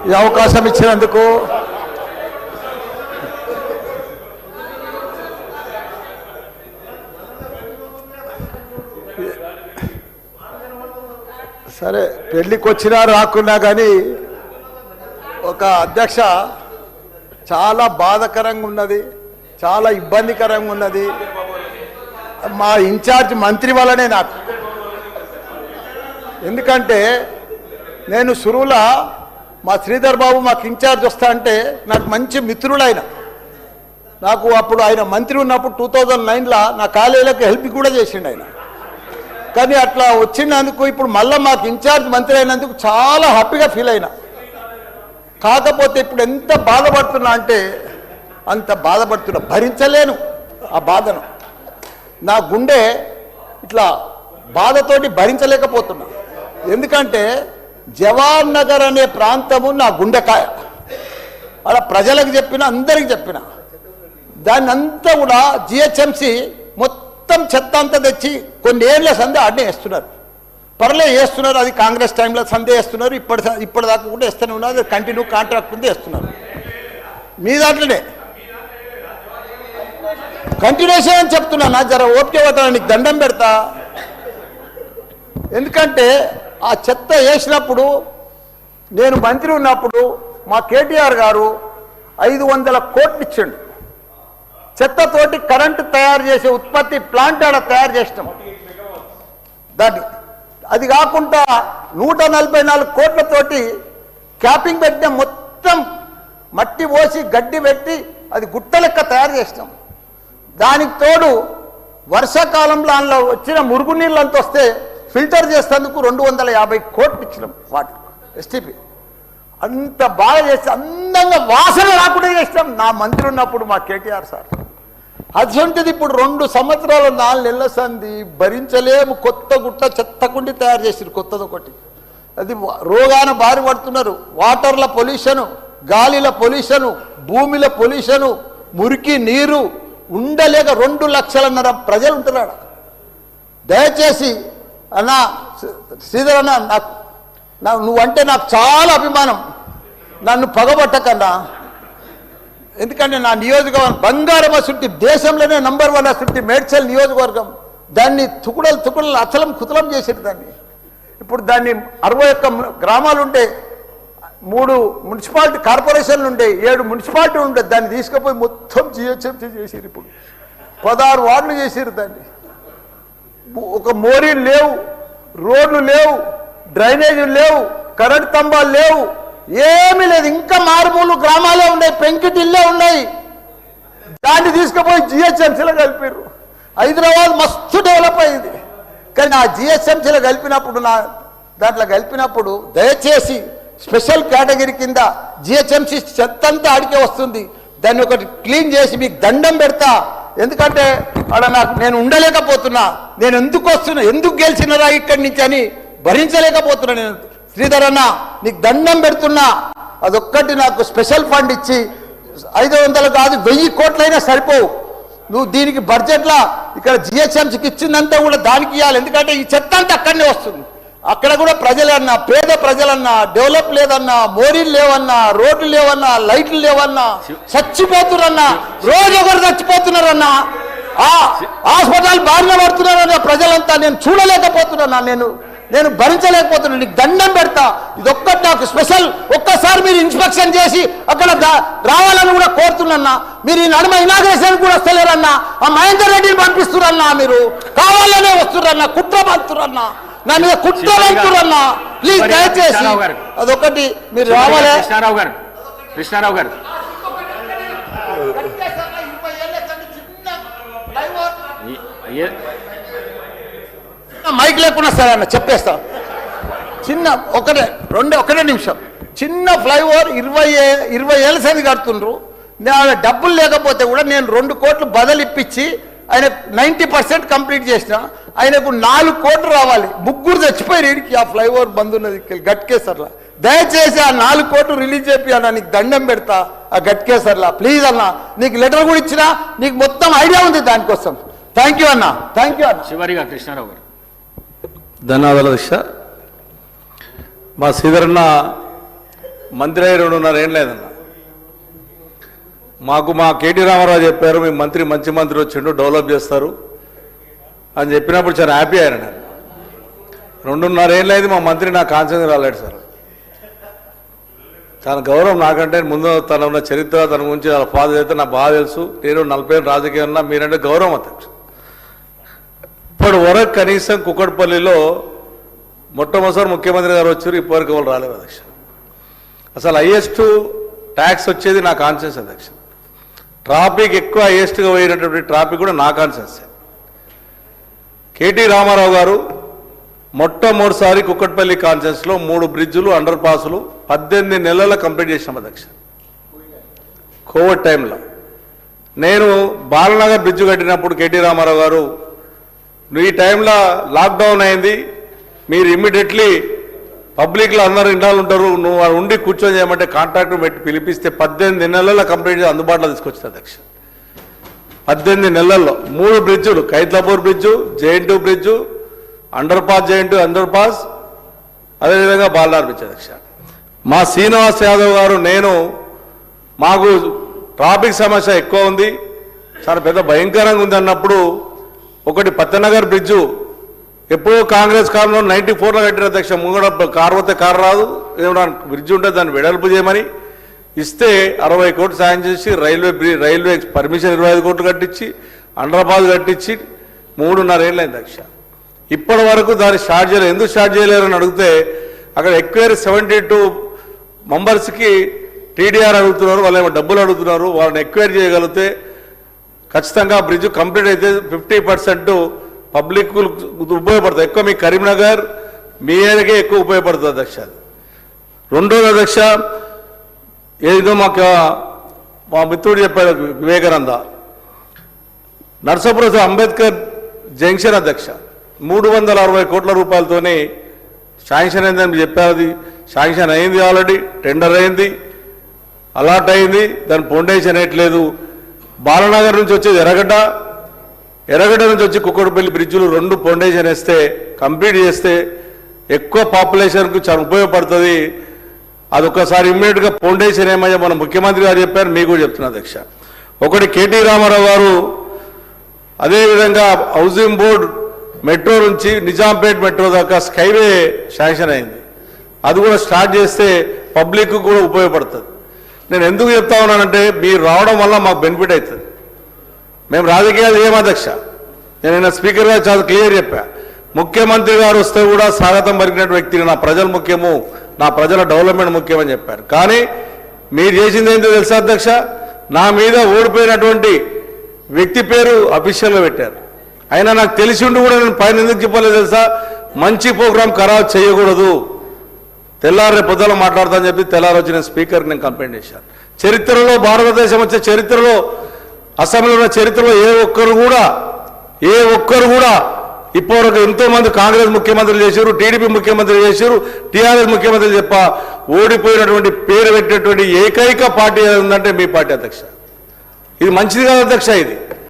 ఈ అవకాశం ఇచ్చినందుకు సరే పెళ్ళికి వచ్చినా రాకున్నా కానీ ఒక అధ్యక్ష చాలా బాధాకరంగా ఉన్నది, చాలా ఇబ్బందికరంగా ఉన్నది. మా ఇన్ఛార్జ్ మంత్రి వల్లనే నాకు. ఎందుకంటే నేను సురువుల మా శ్రీధర్ బాబు మాకు ఇన్ఛార్జ్ వస్తా అంటే నాకు మంచి మిత్రుడు ఆయన. నాకు అప్పుడు ఆయన మంత్రి ఉన్నప్పుడు 2009లో నా కాలేజీలకు హెల్ప్ కూడా చేసిండు ఆయన. కానీ అట్లా వచ్చినందుకు ఇప్పుడు మళ్ళీ మాకు ఇన్ఛార్జ్ మంత్రి అయినందుకు చాలా హ్యాపీగా ఫీల్ అయినా. కాకపోతే ఇప్పుడు ఎంత బాధపడుతున్నా అంటే అంత బాధపడుతున్నా, భరించలేను ఆ బాధను. నా గుండె ఇట్లా బాధతోటి భరించలేకపోతున్నా. ఎందుకంటే జవహర్ నగర్ అనే ప్రాంతము నా గుండెకాయ. అలా ప్రజలకు చెప్పిన, అందరికి చెప్పిన, దాన్ని అంతా కూడా జిహెచ్ఎంసి మొత్తం చెత్త అంతా తెచ్చి కొన్ని ఏళ్ళ సందే ఆడనే వేస్తున్నారు. పర్లే వేస్తున్నారు, అది కాంగ్రెస్ టైంలో సందే వేస్తున్నారు, ఇప్పటిదాకా కూడా వేస్తూనే ఉన్నారు. అది కంటిన్యూ కాంట్రాక్ట్ ఉంది వేస్తున్నారు. మీ దాంట్లోనే కంటిన్యూషన్ అని చెప్తున్నా. నా జర ఓపిక పట్టాలని నీకు దండం పెడతా. ఎందుకంటే ఆ చెత్త వేసినప్పుడు నేను మంత్రి ఉన్నప్పుడు మా కేటీఆర్ గారు 500 కోట్లు ఇచ్చిండు. చెత్తతోటి కరెంటు తయారు చేసే ఉత్పత్తి ప్లాంట్ ఆడ తయారు చేసినాం. దాన్ని అది కాకుండా 144 కోట్లతోటి క్యాపింగ్ పెట్టిన, మొత్తం మట్టి పోసి గడ్డి పెట్టి అది గుట్ట లెక్క తయారు చేసినాం. దానికి తోడు వర్షాకాలంలో అందులో వచ్చిన మురుగునీళ్ళంతా వస్తే ఫిల్టర్ చేసేందుకు 250 కోట్లు ఇచ్చినాం వాటి ఎస్టీపీ. అంత బాగా చేసి అందంగా వాసన రాకుండా చేసినాం నా మంత్రి ఉన్నప్పుడు మా కేటీఆర్ సార్. అటువంటిది ఇప్పుడు 2 సంవత్సరాలు 4 నెలల సంది భరించలేము. కొత్త గుట్ట చెత్తకుండి తయారు చేసిరు కొత్తది ఒకటి. అది రోగాన బారి పడుతున్నారు. వాటర్ల పొల్యూషను, గాలిల పొల్యూషను, భూమిల పొల్యూషను, మురికి నీరు ఉండలేక 2 లక్షలన్నర ప్రజలు ఉంటున్నాడు. దయచేసి అన్నా శ్రీధర్ అన్న, నువ్వంటే నాకు చాలా అభిమానం. నన్ను పగబట్టకన్నా. ఎందుకంటే నా నియోజకవర్గం బంగారం అసుంటి, దేశంలోనే నంబర్ 1 అసుంటి మేడ్చల్ నియోజకవర్గం. దాన్ని తుకుడలు అచలం కుతలం చేసేది దాన్ని. ఇప్పుడు దాన్ని 61 గ్రామాలు ఉంటే, 3 మున్సిపాలిటీ కార్పొరేషన్లు ఉండే, 7 మున్సిపాలిటీ ఉండే. దాన్ని తీసుకుపోయి మొత్తం జిహెచ్ఎంసీ చేసారు. ఇప్పుడు 16 వార్డులు చేసారు దాన్ని. ఒక మోరీలు లేవు, రోడ్లు లేవు, డ్రైనేజీలు లేవు, కరెంట్ స్తంభాలు లేవు, ఏమీ లేదు. ఇంకా మారుమూలు గ్రామాలే ఉన్నాయి, పెంకిటిల్లే ఉన్నాయి. దాన్ని తీసుకుపోయి జిహెచ్ఎంసీలో కలిపారు. హైదరాబాద్ మస్తు డెవలప్ అయింది. కానీ ఆ జిహెచ్ఎంసీలో కలిపినప్పుడు, దాంట్లో కలిపినప్పుడు దయచేసి స్పెషల్ కేటగిరీ కింద జిహెచ్ఎంసీ చెత్త అంతా ఆడికే వస్తుంది. దాన్ని ఒకటి క్లీన్ చేసి మీకు దండం పెడతా. ఎందుకంటే అక్కడ నేను ఉండలేకపోతున్నా. నేను ఎందుకు వస్తున్నా, ఎందుకు గెలిచినరా ఇక్కడి నుంచి అని భరించలేకపోతున్నా. నేను శ్రీధర్ అన్న నీకు దండం పెడుతున్నా. అదొక్కటి నాకు స్పెషల్ ఫండ్ ఇచ్చి 500 కాదు 1000 కోట్లైనా సరిపోవు. నువ్వు దీనికి బడ్జెట్లో ఇక్కడ జిహెచ్ఎంసీకి ఇచ్చిందంతా కూడా దానికి ఇవ్వాలి. ఎందుకంటే ఈ చెత్త అంతా అక్కడనే వస్తుంది. అక్కడ కూడా ప్రజలన్నా, పేద ప్రజలన్నా, డెవలప్ లేదన్నా, మోరీలు లేవన్నా, రోడ్లు లేవన్నా, లైట్లు లేవన్నా, చచ్చిపోతున్నారన్నా, రోజు ఒకరు చచ్చిపోతున్నారన్నా, హాస్పిటల్ బారిన పడుతున్నారన్న ప్రజలంతా. నేను చూడలేకపోతున్నా, నేను భరించలేకపోతున్నాను. నీకు దండం పెడతా. ఇదొక్కటి నాకు స్పెషల్. ఒక్కసారి మీరు ఇన్స్పెక్షన్ చేసి అక్కడ రావాలని కూడా కోరుతున్నా. మీరు ఈ నడుమ ఇనాగ్రేషన్ కూడా వస్తలేరన్నా. ఆ మహేందర్ రెడ్డిని పంపిస్తురన్నా. మీరు కావాలనే వస్తురన్నా, కుట్ర పంపుతురన్నా, నా మీద కుట్ర పంపుతురన్నా. ప్లీజ్ దయచేసి అదొకటి మీరు రావాలి. కృష్ణారావు గారు మైక్ లేకున్నా సరే అన్న చెప్పేస్తా. చిన్న ఒకటే నిమిషం. చిన్న ఫ్లైఓవర్ 20 ఏళ్ళ సంది కడుతుండ్రు. డబ్బులు లేకపోతే కూడా నేను 2 కోట్లు బదులు ఇప్పించి ఆయన 90% కంప్లీట్ చేసిన. ఆయనకు 4 కోట్లు రావాలి. 3 చచ్చిపోయారు. వీడికి ఆ ఫ్లైఓవర్ బంద్ ఉన్నది గట్కేసర్లా. దయచేసి ఆ 4 కోట్లు రిలీజ్ చేపి అన్న, నీకు దండం పెడతా. ఆ గట్కేసర్లా ప్లీజ్ అన్న. నీకు లెటర్ కూడా ఇచ్చినా, నీకు మొత్తం ఐడియా ఉంది దానికోసం. థ్యాంక్ యూ అన్న, థ్యాంక్ యూ అన్న. చివరిగా కృష్ణారావు గారు. ధన్యవాదాలు అధ్యక్ష. మా శ్రీధరన్న మంత్రి అయ్యి 2.5 ఏళ్ళు లేదన్న. మాకు మా కేటీ రామారావు చెప్పారు, మీ మంత్రి మంచి మంత్రి వచ్చిండు, డెవలప్ చేస్తారు అని చెప్పినప్పుడు చాలా హ్యాపీ అయ్యాను నేను. 2.5 ఏళ్ళు అయింది మా మంత్రి నా కాన్సెన్స్ రాలేడు సార్. చాలా గౌరవం నాకంటే, ముందు తన ఉన్న చరిత్ర, తన గురించి వాళ్ళ ఫాదర్ అయితే నాకు బాగా తెలుసు. నేను 40 ఏళ్ళు రాజకీయం ఉన్నా, మీరంటే గౌరవం అధ్యక్ష. ఇప్పటి వరకు కనీసం కుక్కడపల్లిలో మొట్టమొదటిసారి ముఖ్యమంత్రి గారు వచ్చారు, ఇప్పటివరకు వాళ్ళు రాలేదు అధ్యక్ష. అసలు హైయెస్ట్ ట్యాక్స్ వచ్చేది నా కాన్సెన్స్ అధ్యక్ష. ట్రాఫిక్ ఎక్కువ హైయెస్ట్గా పోయినటువంటి ట్రాఫిక్ కూడా నా కాన్సెన్సే. కేటీ రామారావు గారు మొట్టమొదటిసారి కుక్కట్పల్లి కాన్ఫరెన్స్లో 3 బ్రిడ్జులు, అండర్ పాసులు 18 నెలల కంప్లీట్ చేసినాం అధ్యక్ష. కోవిడ్ టైంలో నేను బాలనగర్ బ్రిడ్జు కట్టినప్పుడు కేటీ రామారావు గారు, ఈ టైంలో లాక్డౌన్ అయింది, మీరు ఇమ్మీడియట్లీ పబ్లిక్లో అందరూ ఇండాలు ఉంటారు, నువ్వు ఉండి కూర్చొని చేయమంటే కాంట్రాక్టర్ పెట్టి పిలిపిస్తే 18 నెలల్లో కంప్లీట్ చేసి అందుబాటులో తీసుకొచ్చిన అధ్యక్ష. 18 నెలల్లో 3 బ్రిడ్జులు, Khairatapur bridge, JNT bridge, underpass, JNT underpass, అదేవిధంగా బాలనార్ బ్రిడ్జ్ అధ్యక్ష. మా శ్రీనివాస్ యాదవ్ గారు, నేను, మాకు ట్రాఫిక్ సమస్య ఎక్కువ ఉంది, చాలా పెద్ద భయంకరంగా ఉంది అన్నప్పుడు ఒకటి పత్తనగర్ బ్రిడ్జు ఎప్పుడో కాంగ్రెస్ కాలంలో 94లో కట్టిన అధ్యక్ష. ముంగడ కారు పోతే కారు రాదు, ఏమన్నా బ్రిడ్జ్ ఉంటే దాన్ని వెడల్పు చేయమని ఇస్తే 60 కోట్లు సాయం చేసి రైల్వే పర్మిషన్ 25 కోట్లు కట్టించి అండర్ పాస్ కట్టించి 3.5 ఏళ్ళు అయింది అధ్యక్ష. ఇప్పటి వరకు దాన్ని స్టార్ట్ చేయలేదు. ఎందుకు స్టార్ట్ చేయలేరని అడిగితే అక్కడ ఎక్వైరీ 72 మెంబర్స్కి టీడీఆర్ అడుగుతున్నారు, వాళ్ళు ఏమో డబ్బులు అడుగుతున్నారు. వాళ్ళని ఎక్వైరీ చేయగలిగితే ఖచ్చితంగా బ్రిడ్జ్ కంప్లీట్ అయితే 50% పబ్లిక్ ఉపయోగపడుతుంది. ఎక్కువ మీ కరీంనగర్, మీ ఏరియాకే ఎక్కువ ఉపయోగపడుతుంది అధ్యక్ష. రెండోది అధ్యక్ష, ఏదో మాకు మా మిత్రుడు చెప్పాడు వివేకానంద, నర్సాపురం అంబేద్కర్ జంక్షన్ అధ్యక్ష 360 కోట్ల రూపాయలతోనే శాంక్షన్ అయిందని చెప్పారు. అది శాంక్షన్ అయింది, ఆల్రెడీ టెండర్ అయింది, అలాట్ అయింది, దాని ఫౌండేషన్ వేయట్లేదు. బాలనగర్ నుంచి వచ్చేది ఎర్రగడ్డ నుంచి వచ్చి కుక్కడపల్లి బ్రిడ్జులు 2 ఫౌండేషన్ వేస్తే, కంప్లీట్ చేస్తే ఎక్కువ పాపులేషన్కు చాలా ఉపయోగపడుతుంది. అదొకసారి ఇమ్మీడియట్గా ఫౌండేషన్ ఏమయ్యా మన ముఖ్యమంత్రి గారు చెప్పారు, మీకు కూడా చెప్తున్నా అధ్యక్ష. ఒకటి కేటీ రామారావు గారు, అదేవిధంగా హౌసింగ్ బోర్డు మెట్రో నుంచి నిజాంపేట్ మెట్రో దాకా స్కైవే శాంక్షన్ అయింది, అది కూడా స్టార్ట్ చేస్తే పబ్లిక్ కూడా ఉపయోగపడుతుంది. నేను ఎందుకు చెప్తా ఉన్నానంటే, మీరు రావడం వల్ల మాకు బెనిఫిట్ అవుతుంది. మేము రాజకీయాలు ఏం అధ్యక్ష, నేను స్పీకర్ గారు చాలా క్లియర్ చెప్పా, ముఖ్యమంత్రి గారు వస్తే కూడా స్వాగతం పలికినటువంటి వ్యక్తిని, నా ప్రజలు ముఖ్యము, నా ప్రజల డెవలప్మెంట్ ముఖ్యమని చెప్పారు. కానీ మీరు చేసింది ఏంటో తెలుసా అధ్యక్ష, నా మీద ఓడిపోయినటువంటి వ్యక్తి పేరు అఫీషియల్గా పెట్టారు. అయినా నాకు తెలిసి ఉండి కూడా నేను పైన ఎందుకు చెప్పలేదు తెలుసా, మంచి ప్రోగ్రాం ఖరాబ్ చేయకూడదు, తెల్లారి పొద్దున మాట్లాడతానని చెప్పి తెల్లారి వచ్చి నేను స్పీకర్కి నేను కంప్లైంట్ చేశాను. చరిత్రలో, భారతదేశం వచ్చే చరిత్రలో, అసెంబ్లీలో ఉన్న చరిత్రలో ఏ ఒక్కరు కూడా ఇప్పటివరకు ఎంతోమంది కాంగ్రెస్ ముఖ్యమంత్రులు చేశారు, టీడీపీ ముఖ్యమంత్రులు చేశారు, టీఆర్ఎస్ ముఖ్యమంత్రులు చెప్ప ఓడిపోయినటువంటి పేరు పెట్టేటువంటి ఏకైక పార్టీ ఉందంటే మీ పార్టీ అధ్యక్ష. ఇది మంచిది కాదు అధ్యక్ష. ఇది